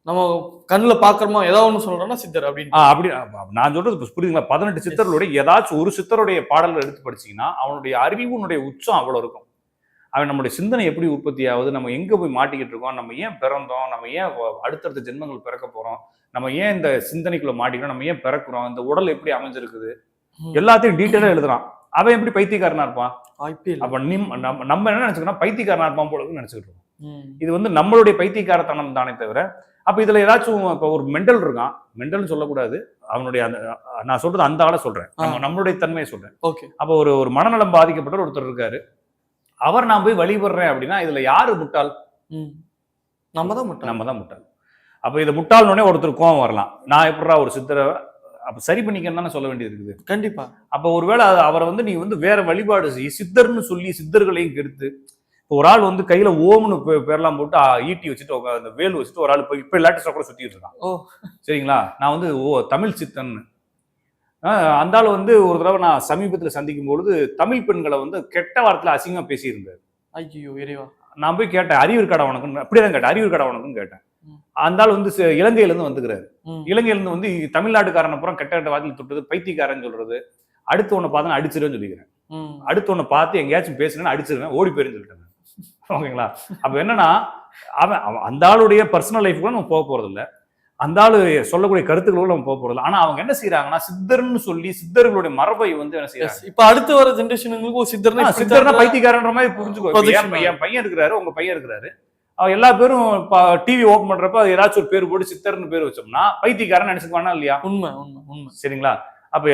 நம்ம கண்ணுல பாக்குறோமோ ஏதாவது ஒண்ணு சொல்றோம்னா சித்தர் அப்படின்னு. அப்படி நான் சொல்றது புரியுதுங்களா? 18 சித்தர்களுடைய ஏதாச்சும் ஒரு சித்தருடைய பாடல்கள் எடுத்து படிச்சீங்கன்னா அவனுடைய அறிவுனுடைய உச்சம் அவ்வளவு இருக்கும். அவன் நம்முடைய சிந்தனை எப்படி உற்பத்தி ஆகுது, நம்ம எங்க போய் மாட்டிக்கிட்டு இருக்கோம், நம்ம ஏன் பிறந்தோம், நம்ம ஏன் அடுத்தடுத்த ஜென்மங்கள் பிறக்க போறோம், நம்ம ஏன் இந்த சிந்தனைக்குள்ள மாட்டிக்கிறோம், நம்ம ஏன் பிறக்கிறோம், இந்த உடல் எப்படி அமைஞ்சிருக்குது, எல்லாத்தையும் டீட்டெயிலா எழுதுறான். அவன் எப்படி பைத்தியக்காரனா இருப்பான்? அப்ப நம்ம என்ன நினைச்சுக்கணும், பைத்தியக்காரனா இருப்பான் போல நினைச்சுக்கிட்டு இருக்கோம். இது வந்து நம்மளுடைய பைத்தியக்காரத்தனம் தானே தவிர, அப்ப இதுல ஏதாச்சும் இப்ப ஒரு மெண்டல் இருக்கான், மெண்டல் சொல்லக்கூடாது, அவனுடைய அந்த நான் சொல்றது அந்த ஆளை சொல்றேன், நம்மளுடைய தன்மையை சொல்றேன். அப்ப ஒரு மனநலம் பாதிக்கப்பட்ட ஒருத்தர் இருக்காரு, அவர் நான் போய் வழிபடுறேன் அப்படின்னா இதுல யாரு முட்டாள்? நம்ம தான் முட்டாள். அப்ப இதை முட்டாள்னோடனே ஒருத்தர் கோவம் வரலாம், நான் எப்படா ஒரு சித்தரை அப்ப சரி பண்ணிக்கணும்னு சொல்ல வேண்டியது இருக்குது. கண்டிப்பா. அப்ப ஒருவேளை அவரை வந்து நீ வந்து வேற வழிபாடு சித்தர்னு சொல்லி சித்தர்களையும் கெடுத்து, ஒரு ஆள் வந்து கையில ஓம்னு பேர்லாம் போட்டு ஈட்டி வச்சுட்டு அந்த வேல் வச்சுட்டு ஒரு ஆள் இப்ப லேட்டஸ்டா கூட சுத்திட்டு இருக்கான். சரிங்களா? நான் வந்து தமிழ் சித்தன். அந்த ஆள் வந்து ஒரு தடவை நான் சமீபத்தில் சந்திக்கும் பொழுது தமிழ் பெண்களை வந்து கெட்ட வார்த்தையில அசிங்கமா பேசியிருந்தாரு. ஐயோ இறைவா. நான் போய் கேட்டேன், அறிவு கடை உனக்குன்னு, அப்படிதான் கேட்டேன், அறிவு கடை உனக்குன்னு கேட்டேன். அந்த ஆள் வந்து இலங்கையில இருந்து வந்துக்கிறாரு. இலங்கையில இருந்து வந்து தமிழ்நாட்டுக்காரன் அப்புறம் கெட்ட கெட்ட வார்த்தையில் தொட்டது, பைத்தியக்காரன் சொல்றது, அடுத்து ஒண்ணு பார்த்தா அடிச்சிருவேன்னு சொல்லிக்கிறேன். அடுத்து ஒண்ணு பார்த்து எங்கேயாச்சும் பேசுறேன்னு அடிச்சிருவேன், ஓடி போயிருன்னு சொல்லிட்டேன். ஓகேங்களா? அப்ப என்னன்னா அவன் அந்த ஆளுடைய பர்சனல் லைஃப்க்கு நம்ம போக போறது இல்லை, அந்த ஆளு சொல்லக்கூடிய கருத்துக்களோட நம்ம போக போறது. ஆனா அவங்க என்ன செய்யறாங்கன்னா சித்தர்னு சொல்லி சித்தர்களுடைய மரபை வந்து என்ன செய்யறாங்க, இப்ப அடுத்து வர ஜெனரேஷனுக்கு சித்தர்னா பைத்தியக்காரன்ற மாதிரி புரிஞ்சுக்கோ. என் பையன் இருக்கிறாரு, உங்க பையன் இருக்கிறாரு, எல்லா பேரும் டிவி ஓபன் பண்றப்ப ஏதாச்சும் ஒரு பேர் போட்டு சித்தர்னு பேர் வச்சோம்னா பைத்தியக்காரன் நினைச்சுக்குவானா இல்லையா? உண்மை. சரிங்களா? அப்ப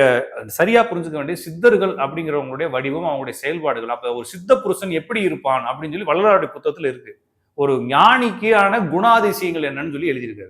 சரியா புரிஞ்சுக்க வேண்டிய சித்தர்கள் அப்படிங்கிறவங்களுடைய வடிவம், அவங்களுடைய செயல்பாடுகள். அப்ப ஒரு சித்த புருஷன் எப்படி இருப்பான் அப்படின்னு சொல்லி வள்ளலாருடைய புத்தகத்துல இருக்கு. ஒரு ஞானிக்கான குணாதிசயங்கள் என்னன்னு சொல்லி எழுதியிருக்காரு.